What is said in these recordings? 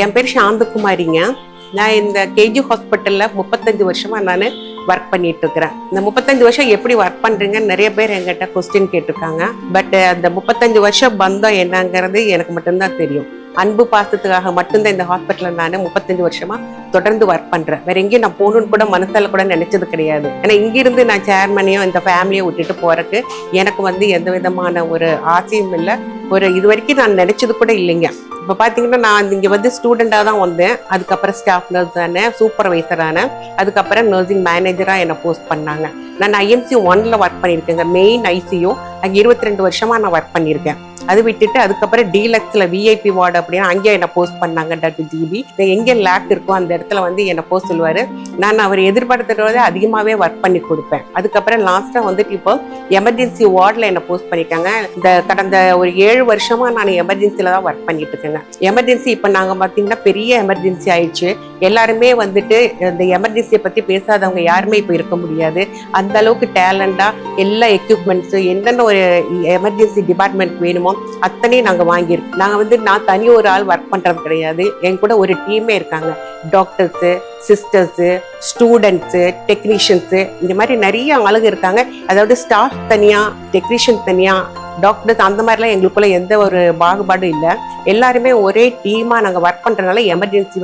என் பேர் சாந்தகுமாரிங்க. நான் இந்த கேஜி ஹாஸ்பிட்டலில் 35 வருஷமாக நான் ஒர்க் பண்ணிட்டு இருக்கிறேன். இந்த 35 வருஷம் எப்படி ஒர்க் பண்ணுறீங்கன்னு நிறைய பேர் என்கிட்ட கொஸ்டின் கேட்டிருக்காங்க. பட் அந்த 35 வருஷம் பந்தம் என்னங்கிறது எனக்கு மட்டும்தான் தெரியும். அன்பு பாசத்துக்காக மட்டும்தான் இந்த ஹாஸ்பிட்டலில் நான் 35 வருஷமா தொடர்ந்து ஒர்க் பண்றேன். வேற எங்கேயும் நான் போகணும்னு கூட மனசால கூட நினைச்சது கிடையாது. ஏன்னா இங்கிருந்து நான் சேர்மனையும் இந்த ஃபேமிலியை விட்டுட்டு போறதுக்கு எனக்கு எந்த விதமான ஒரு ஆசையும் இல்லை. இது வரைக்கும் நான் நினைச்சது கூட இல்லைங்க. இப்போ பார்த்தீங்கன்னா நான் இங்கே ஸ்டூடெண்டாக தான் வந்தேன். அதுக்கப்புறம் ஸ்டாஃப் நர்ஸ் ஆனேன், சூப்பர்வைசரான, அதுக்கப்புறம் நர்சிங் மேனேஜராக என்னை போஸ்ட் பண்ணாங்க. நான் IMC 1ல் ஒர்க் பண்ணியிருக்கேங்க. மெயின் ICU அங்கே 22 வருஷமா நான் ஒர்க் பண்ணியிருக்கேன். அது விட்டுட்டு அதுக்கப்புறம் டீலக்ஸில் VIP வார்டு அப்படின்னு அங்கே என்னை போஸ்ட் பண்ணாங்க. டாக்டர் GB எங்கே லேக் இருக்கோ அந்த இடத்துல என்னை போஸ்ட் சொல்லுவார். நான் அவர் எதிர்பார்த்துறத அதிகமாகவே ஒர்க் பண்ணி கொடுப்பேன். அதுக்கப்புறம் லாஸ்ட்டாக இப்போ எமர்ஜென்சி வார்டில் என்னை போஸ்ட் பண்ணியிருக்காங்க. இந்த கடந்த ஒரு 7 வருஷமா நான் எமர்ஜென்சியில் தான் ஒர்க் பண்ணிட்டு இருக்கேங்க. எமர்ஜென்சி இப்போ நாங்கள் பார்த்தீங்கன்னா பெரிய எமர்ஜென்சி ஆயிடுச்சு. எல்லாருமே இந்த எமர்ஜென்சியை பற்றி பேசாதவங்க யாருமே இப்போ இருக்க முடியாது. அந்த அளவுக்கு டேலண்டாக எல்லா எக்யூப்மெண்ட்ஸு என்னென்ன ஒரு எமர்ஜென்சி டிபார்ட்மெண்ட் வேணுமோ அத்தனையும் நாங்கள் வாங்கியிருக்கோம். நாங்கள் நான் தனி ஒரு ஆள் ஒர்க் பண்ணுறது கிடையாது. என் கூட ஒரு டீமே இருக்காங்க. டாக்டர்ஸு, சிஸ்டர்ஸு, ஸ்டூடெண்ட்ஸு, டெக்னீஷியன்ஸு, இந்த மாதிரி நிறைய ஆளுங்க இருக்காங்க. அதாவது ஸ்டாஃப் தனியாக, டெக்னீஷியன் தனியாக, டாக்டர்ஸ், அந்த மாதிரிலாம் எங்களுக்குள்ள எந்த ஒரு பாகுபாடும் இல்லை. எல்லாருமே ஒரே டீமாக நாங்கள் ஒர்க் பண்ணுறதுனால எமர்ஜென்சி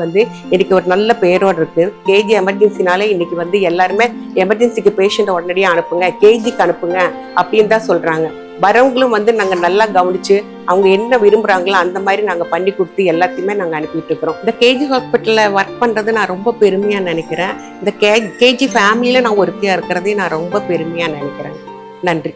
இன்னைக்கு ஒரு நல்ல பேரோடு இருக்குது. கேஜி எமர்ஜென்சினாலே இன்னைக்கு எல்லாருமே எமர்ஜென்சிக்கு பேஷண்ட்டை உடனடியாக அனுப்புங்க, கேஜிக்கு அனுப்புங்க அப்படின்னு தான் சொல்கிறாங்க. வரவங்களும் நாங்கள் நல்லா கவனித்து அவங்க என்ன விரும்புகிறாங்களோ அந்த மாதிரி நாங்கள் பண்ணி கொடுத்து எல்லாத்தையுமே நாங்கள் அனுப்பிட்டு இருக்கிறோம். இந்த கேஜி ஹாஸ்பிட்டலில் ஒர்க் பண்ணுறது நான் ரொம்ப பெருமையாக நினைக்கிறேன். இந்த கேஜி ஃபேமிலியில் நான் ஒருத்தியாக இருக்கிறதே நான் ரொம்ப பெருமையாக நினைக்கிறேன். நன்றி.